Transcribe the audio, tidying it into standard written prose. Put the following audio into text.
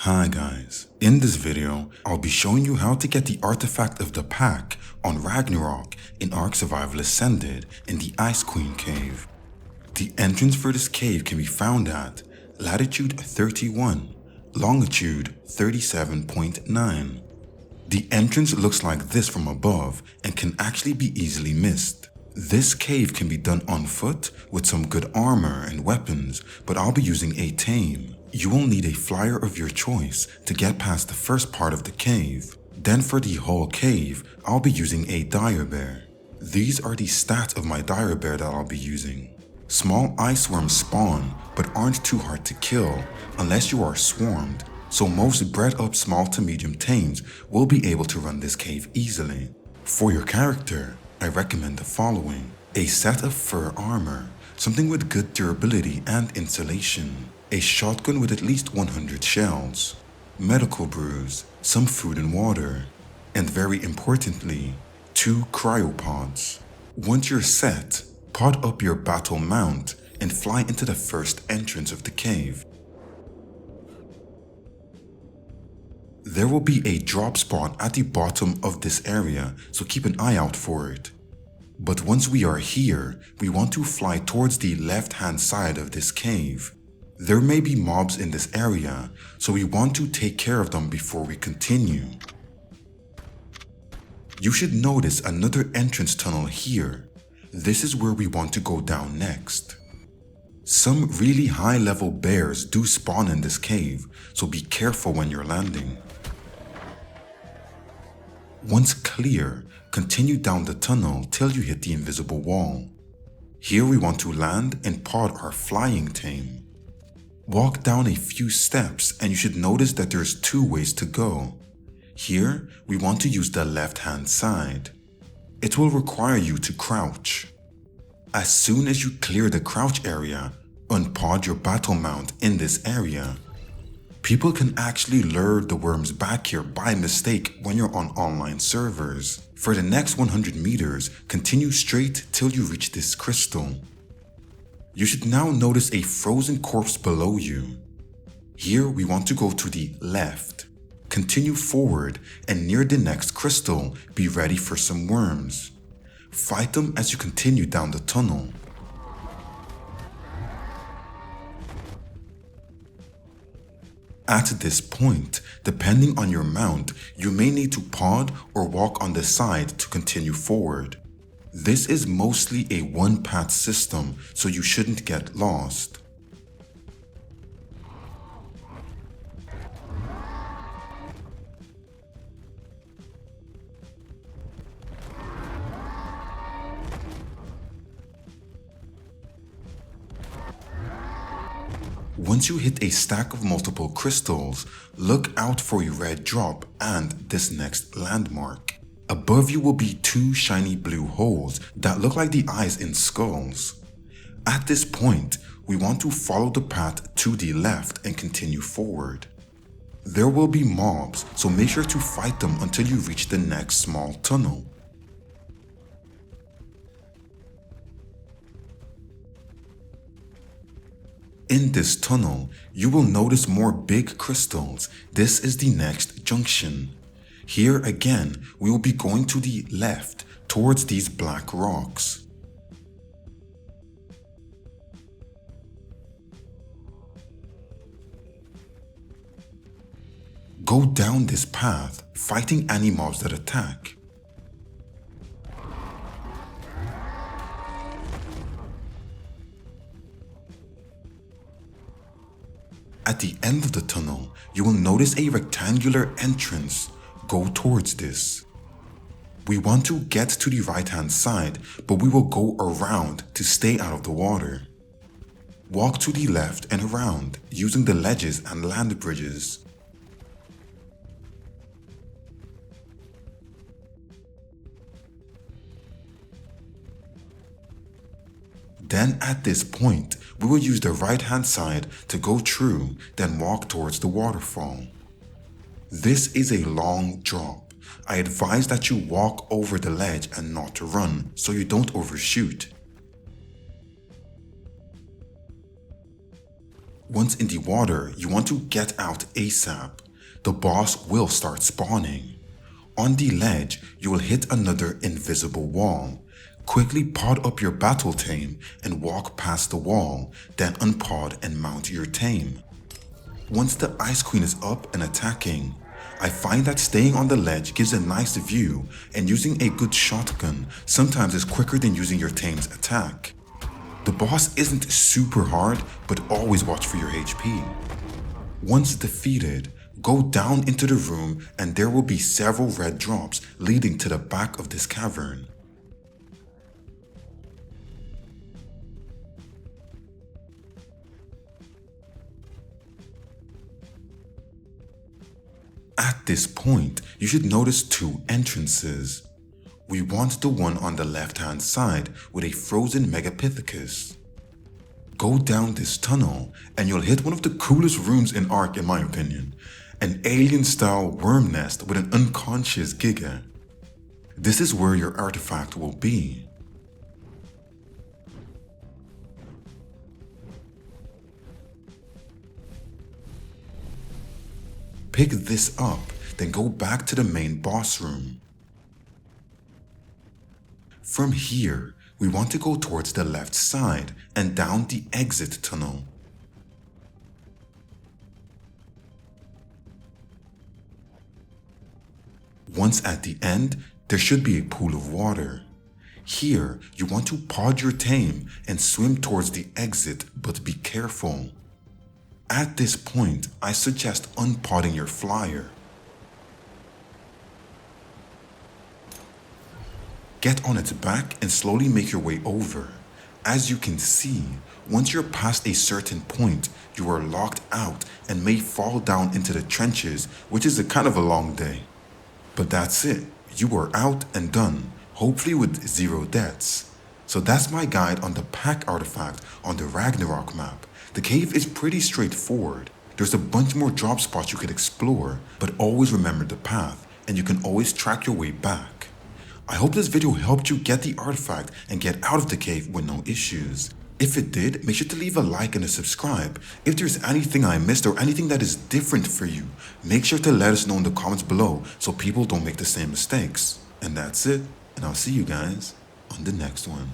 Hi guys, in this video, I'll be showing you how to get the artifact of the pack on Ragnarok in Ark Survival Ascended in the Ice Queen cave. The entrance for this cave can be found at latitude 31, longitude 37.9. The entrance looks like this from above and can actually be easily missed. This cave can be done on foot with some good armor and weapons, but I'll be using a tame. You will need a flyer of your choice to get past the first part of the cave. Then for the whole cave, I'll be using a dire bear. These are the stats of my dire bear that I'll be using. Small ice worms spawn, but aren't too hard to kill unless you are swarmed, so most bred up small to medium tames will be able to run this cave easily. For your character, I recommend the following: a set of fur armor, something with good durability and insulation, a shotgun with at least 100 shells, medical brews, some food and water, and very importantly, 2 cryopods. Once you're set, pod up your battle mount and fly into the first entrance of the cave. There will be a drop spot at the bottom of this area, so keep an eye out for it. But once we are here, we want to fly towards the left-hand side of this cave. There may be mobs in this area, so we want to take care of them before we continue. You should notice another entrance tunnel here. This is where we want to go down next. Some really high-level bears do spawn in this cave, so be careful when you're landing. Once clear, continue down the tunnel till you hit the invisible wall. Here we want to land and pod our flying tame. Walk down a few steps and you should notice that there's 2 ways to go. Here, we want to use the left-hand side. It will require you to crouch. As soon as you clear the crouch area, unpod your battle mount in this area. People can actually lure the worms back here by mistake when you're on online servers. For the next 100 meters, continue straight till you reach this crystal. You should now notice a frozen corpse below you. Here we want to go to the left. Continue forward and near the next crystal, be ready for some worms. Fight them as you continue down the tunnel. At this point, depending on your mount, you may need to pod or walk on the side to continue forward. This is mostly a one-path system, so you shouldn't get lost. Once you hit a stack of multiple crystals, look out for a red drop and this next landmark. Above you will be 2 shiny blue holes that look like the eyes in skulls. At this point, we want to follow the path to the left and continue forward. There will be mobs, so make sure to fight them until you reach the next small tunnel. In this tunnel, you will notice more big crystals. This is the next junction. Here again, we will be going to the left towards these black rocks. Go down this path, fighting any mobs that attack. At the end of the tunnel, you will notice a rectangular entrance. Go towards this. We want to get to the right-hand side, but we will go around to stay out of the water. Walk to the left and around, using the ledges and land bridges. Then at this point, we will use the right-hand side to go through, then walk towards the waterfall. This is a long drop. I advise that you walk over the ledge and not to run, so you don't overshoot. Once in the water, you want to get out ASAP. The boss will start spawning. On the ledge, you will hit another invisible wall. Quickly pod up your battle tame and walk past the wall, then unpod and mount your tame. Once the Ice Queen is up and attacking, I find that staying on the ledge gives a nice view, and using a good shotgun sometimes is quicker than using your tame's attack. The boss isn't super hard, but always watch for your HP. Once defeated, go down into the room and there will be several red drops leading to the back of this cavern. At this point, you should notice two entrances. We want the one on the left hand side with a frozen Megapithecus. Go down this tunnel and you'll hit one of the coolest rooms in Ark in my opinion, an alien style worm nest with an unconscious Giga. This is where your artifact will be. Pick this up, then go back to the main boss room. From here, we want to go towards the left side and down the exit tunnel. Once at the end, there should be a pool of water. Here, you want to pod your tame and swim towards the exit, but be careful. At this point, I suggest unpodding your flyer. Get on its back and slowly make your way over. As you can see, once you're past a certain point, you are locked out and may fall down into the trenches, which is a kind of a long day. But that's it, you are out and done, hopefully with 0 deaths. So that's my guide on the pack artifact on the Ragnarok map. The cave is pretty straightforward. There's a bunch more drop spots you could explore, but always remember the path, and you can always track your way back. I hope this video helped you get the artifact and get out of the cave with no issues. If it did, make sure to leave a like and a subscribe. If there's anything I missed or anything that is different for you, make sure to let us know in the comments below so people don't make the same mistakes. And that's it, and I'll see you guys on the next one.